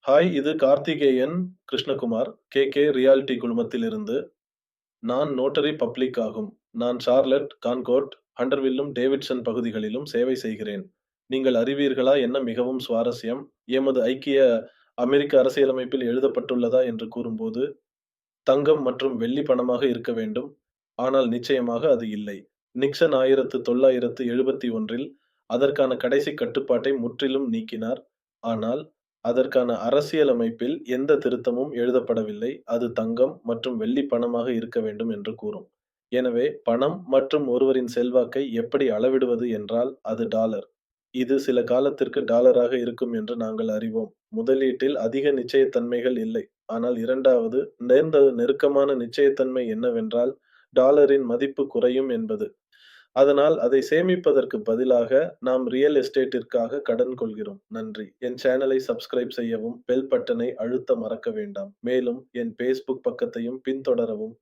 Hi, இது Karthikeyan Krishnakumar, KK realty குழுமத்திலிருந்து. நான் notary public ஆகும். நான் சார்லட், கான்கோர்ட், ஹண்டர்வில்லும், டேவிட்சன் பகுதிகளிலும் சேவை செய்கிறேன். நீங்கள் அறிவீர்களா என்ன மிகவும் சுவாரஸ்யம்? எமது ஐக்கிய அமெரிக்க அரசியலமைப்பில் எழுதப்பட்டுள்ளதா என்று கூறும்போது, தங்கம் மற்றும் வெள்ளி பணமாக இருக்க வேண்டும். ஆனால் நிச்சயமாக அது இல்லை. நிக்சன் 1971இல் அதற்கான கடைசி கட்டுப்பாட்டை முற்றிலும் நீக்கினார். ஆனால் அதற்கான அரசியலமைப்பில் எந்த திருத்தமும் எழுதப்படவில்லை. அது தங்கம் மற்றும் வெள்ளி பணமாக இருக்க வேண்டும் என்று கூறும். எனவே பணம் மற்றும் ஒருவரின் செல்வாக்கை எப்படி அளவிடுவது என்றால் அது டாலர். இது சில காலத்திற்கு டாலராக இருக்கும் என்று நாங்கள் அறிவோம். முதலீட்டில் அதிக நிச்சயத்தன்மைகள் இல்லை. ஆனால் 2வது நெருக்கமான நிச்சயத்தன்மை என்னவென்றால், டாலரின் மதிப்பு குறையும் என்பது. அதனால் அதை சேமிப்பதற்கு பதிலாக நாம் ரியல் எஸ்டேட்டிற்காக கடன் கொள்கிறோம். நன்றி. என் சேனலை சப்ஸ்கிரைப் செய்யவும், பெல் பட்டனை அழுத்த மறக்க வேண்டாம். மேலும் என் Facebook பக்கத்தையும் பின்தொடரவும்.